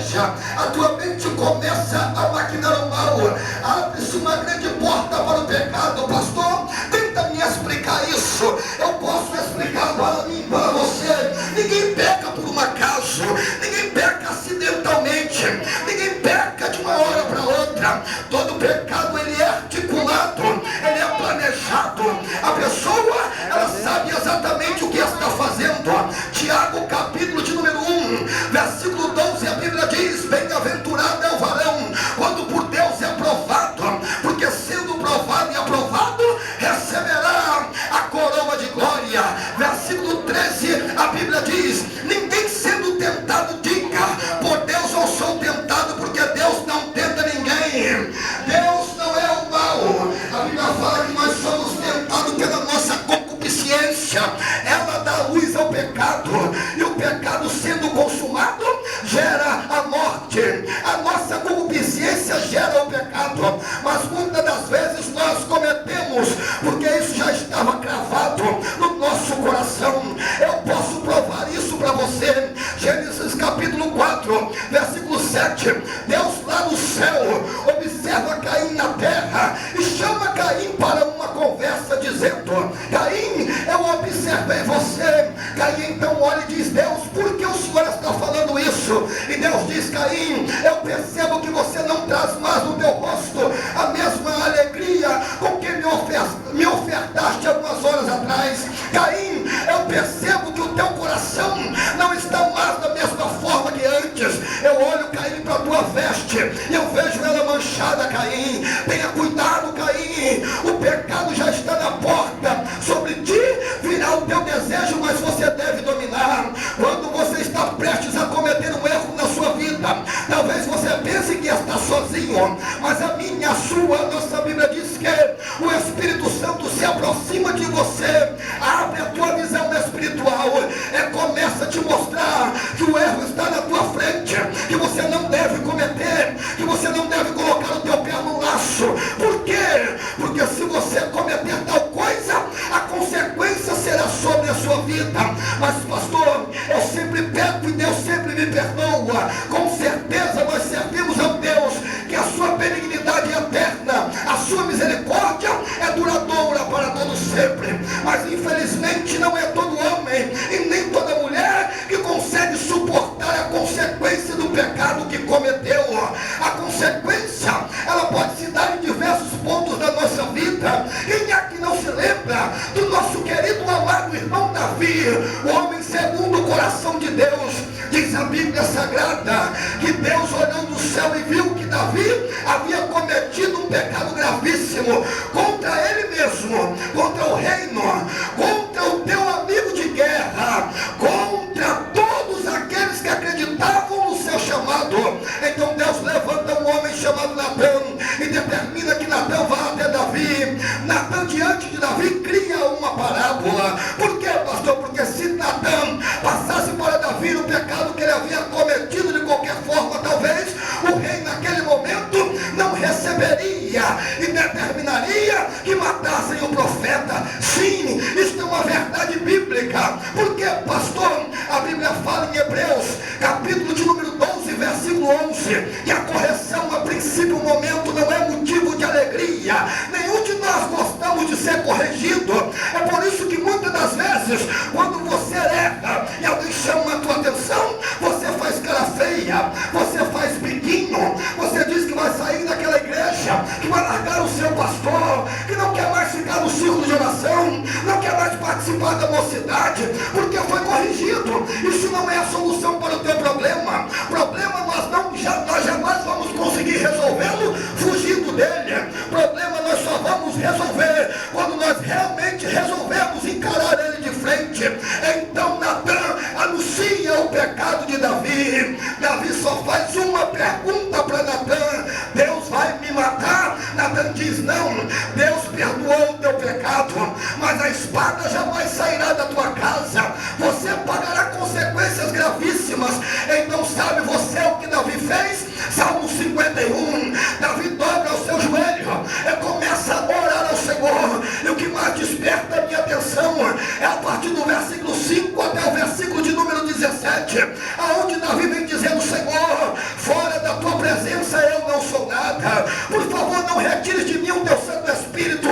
planeja, a tua mente começa a maquinar o mal, abre-se uma grande porta para o pecado. Pastor, tenta me explicar isso. Eu posso explicar para mim, para você. Ninguém peca por um acaso, ninguém peca acidentalmente, ninguém peca de uma hora para outra. Todo pecado ele é articulado, ele é planejado. A pessoa, ela sabe exatamente o que está fazendo. Tiago, capítulo de número 1, versículo 12, a Bíblia diz: bem-aventurado é o varão quando por Deus é provado, porque sendo provado e aprovado, receberá a coroa de glória. Versículo 13, a Bíblia diz: ninguém sendo tentado diga, por Deus eu sou tentado, porque Deus não tenta ninguém. Deus não é o mal. A Bíblia fala que nós somos tentados pela nossa concupiscência. Ela dá luz ao pecado, e o pecado sendo consumado gera a morte. A nossa concupiscência gera o pecado, mas muitas das vezes nós cometemos, porque isso já estava cravado no nosso coração. Eu posso provar isso para você. Gênesis capítulo 4, versículo 7. Deus lá no céu observa Caim na terra e chama Caim para uma conversa, dizendo: Caim, eu observei você. Caim então olha e diz: Deus, por que o Senhor está falando isso? E Deus diz: Caim, eu percebo que você não traz mais no teu rosto a mesma alegria com que me ofertaste algumas horas atrás. Caim, eu percebo que o teu coração não está mais da mesma forma que antes. Eu olho, Caim, para a tua veste e eu vejo ela manchada. Caim, tenha cuidado, Caim, o pecado já está na porta. Sobre ti virá o teu desejo, mas você deve dominar. Quando você está prestes a cometer um erro na sua vida, talvez você pense que está sozinho, mas a minha, a sua, a nossa Bíblia diz que o Espírito Santo se aproxima de você, abre a tua visão espiritual, começa a te mostrar que o erro está na tua frente, que você não deve cometer, que você não deve colocar o teu pé no laço. Por quê? Porque se você cometer tal coisa, a consequência será sobre a sua vida. Mas pastor, eu sempre peco e Deus sempre me perdoa. Com certeza nós servimos a Deus que a sua benignidade é eterna, a sua misericórdia é duradoura para todo sempre. Mas infelizmente não é todo homem e nem toda mulher que consegue suportar a consequência do pecado que cometeu. A consequência, ela pode se dar em diversos pontos da nossa vida. Quem é que não se lembra do nosso querido amado irmão Davi, o homem segundo o coração de Deus? Diz a Bíblia Sagrada que Deus olhou do céu e viu que Davi havia cometido um pecado gravíssimo contra ele mesmo, contra o reino, contra o teu amigo de guerra, contra todos aqueles que acreditavam no seu chamado. Então Deus levanta um homem chamado Natã e determina que Natã vá até Davi. Natã, diante de Davi, cria uma parábola. Por quê, pastor? Porque se Natã passasse para Davi o pecado que ele havia cometido de qualquer forma, talvez o rei naquele momento não receberia e determinaria que matassem o profeta. Sim, isso é uma verdade bíblica. Por quê, pastor? A Bíblia fala em Hebreus, capítulo de número 12, versículo 11, que a correção, a princípio, momento, não é motivo de alegria. Nenhum de nós gostamos de ser corrigido. É por isso que muitas das vezes, quando você erra e alguém chama a tua atenção, você faz cara feia, você faz biquinho, você diz que vai sair daquela igreja, que vai largar o seu pastor, que não quer mais ficar no círculo de oração, não quer mais participar da mocidade, porque foi corrigido. Isso não é a solução para o teu problema. Problema nós jamais vamos conseguir resolvê-lo fugindo dele. Problema nós só vamos resolver quando nós realmente resolvemos encarar ele de frente. Então Natã anuncia o pecado de Davi. Davi só faz uma pergunta para Natã: Deus vai me matar? Natã diz: não, Deus perdoou o teu pecado, mas a espada jamais sairá da tua casa, você pagará consequências gravíssimas. Então sabe você o que Davi fez? Salmo 51, Davi dobra o seu joelho e começa a orar ao Senhor. E o que mais desperta a minha atenção é a partir do versículo 5 até o versículo de número 17, aonde Davi vem dizendo: Senhor, Por favor, não retire de mim o teu Santo Espírito.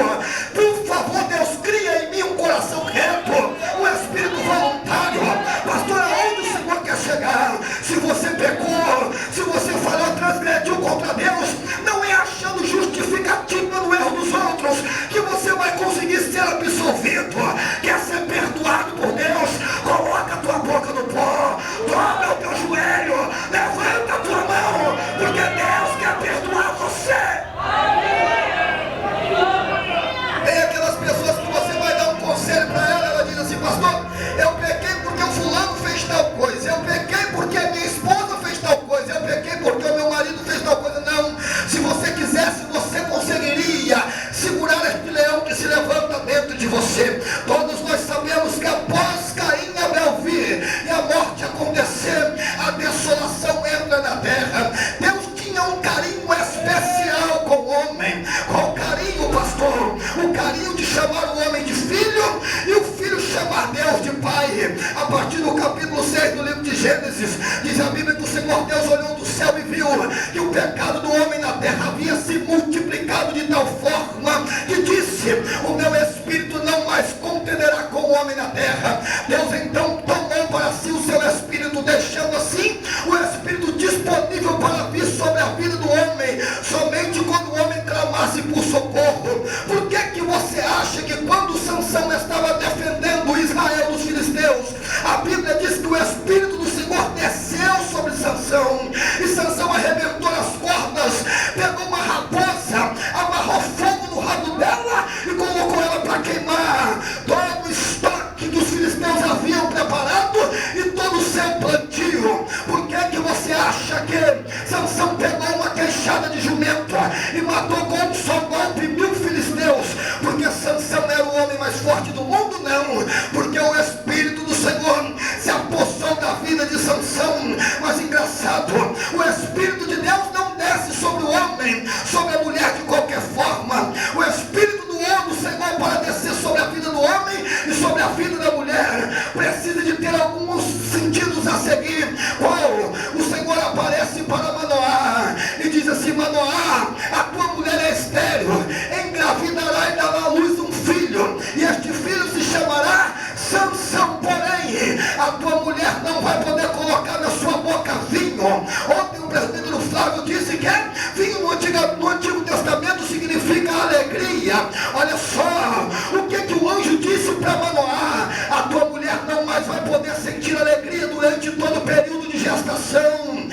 Por favor, Deus, cria em mim um coração reto, um espírito voluntário. Pastor, aonde o Senhor quer chegar? Se você pecou, se você falou, transgrediu contra Deus, não é achando justificativa no erro dos outros que você vai conseguir ser absolvido. Quer ser perdoado por Deus? Coloca a tua boca no pó, dobra o teu joelho, levanta a tua mão, porque Deus quer perdoar você. Tem aquelas pessoas que você vai dar um conselho para ela, ela diz assim: pastor, eu pequei porque o fulano fez tal coisa, eu pequei porque a minha esposa fez tal coisa, eu pequei porque o meu marido fez tal coisa. Não, se você quisesse, você conseguiria segurar este leão que se levanta dentro de você. Todos nós sabemos que após Caim e Abel vir e a morte acontecer, a desolação entra na terra. Deus tinha um carinho especial com o homem. Qual carinho, pastor? O carinho de chamar o homem de filho e o filho chamar Deus de pai. A partir do capítulo 6 do livro de Gênesis, diz a Bíblia que o Senhor Deus olhou do céu e viu que o pecado do homem na terra havia se multiplicado de tal forma que disse: o meu espírito não mais contenderá com o homem na terra. Deus então tomou para si o seu espírito, deixando assim o espírito disponível para vir sobre a vida do homem somente quando o homem clamasse por socorro. Por que você acha que quando Sansão estava defendendo Israel dos filisteus, a Bíblia diz que o espírito do Senhor desceu sobre Sansão, e Sansão arrebentou as cordas, pegou uma raposa, amarrou fogo no rabo dela e colocou ela para queimar todo o estoque que os filisteus haviam preparado e todo o seu plantio? Por que você acha que Sansão pegou uma queixada de jumento e matou com um só golpe 1000 filisteus? Porque Sansão era o homem mais forte do mundo? Não, porque o Espírito do Senhor se apossou da vida de Sansão. Mas engraçado, o Espírito de Deus não desce sobre o homem, sobre a mulher de qualquer forma. O Espírito do Senhor, para descer sobre a vida do homem e sobre a vida da mulher, precisa de ter alguns sentidos a seguir. Qual? O Senhor aparece para Manoá e diz assim: Manoá, a tua mulher é estéril, engravidará e dará à luz um filho, e este filho se chamará Sansão. Porém, a tua mulher não vai poder colocar na sua boca vinho. Ontem o presbítero Flávio disse que vinho no Antigo Testamento significa alegria. Olha só o que o anjo disse para Manoá: a tua mulher não mais vai poder sentir alegria durante todo o período de gestação.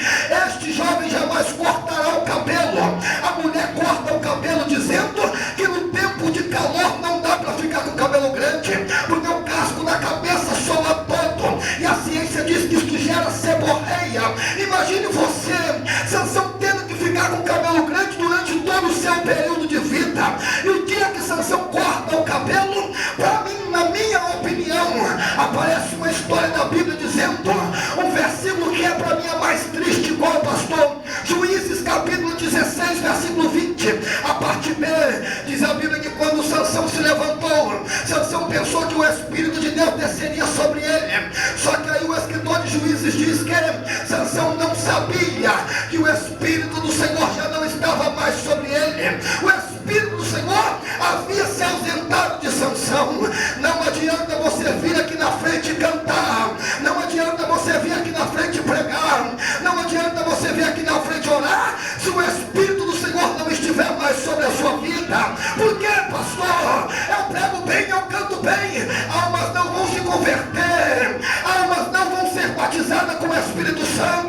Este jovem jamais cortará o cabelo. A mulher corta o cabelo dizendo que no tempo de calor não dá para ficar com o cabelo grande, porque o casco na cabeça soa todo, e a ciência diz que isso gera seborreia. Imagine você, Sansão, tendo que ficar com o cabelo grande durante todo o seu período de vida. E o dia que Sansão corta o cabelo, para mim, na minha opinião, aparece uma história da Bíblia dizendo, um versículo que é para mim a mais triste, igual, pastor. Juízes capítulo 16, versículo 20, a parte B, diz a Bíblia que quando Sansão se levantou, Sansão pensou que o Espírito de Deus desceria sobre ele. Só que aí o escritor de Juízes diz que Sansão não sabia que o Espírito do Senhor já não estava mais sobre ele. O Espírito do Senhor havia se ausentado de Sansão. Não adianta você vir aqui na frente cantar, não adianta você vir aqui na frente pregar, não adianta você vir aqui na frente orar, se o Espírito do Senhor não estiver mais sobre a sua vida. Por quê, pastor? Eu prego bem, eu canto bem, almas não vão se converter, almas não vão ser batizadas com o Espírito Santo,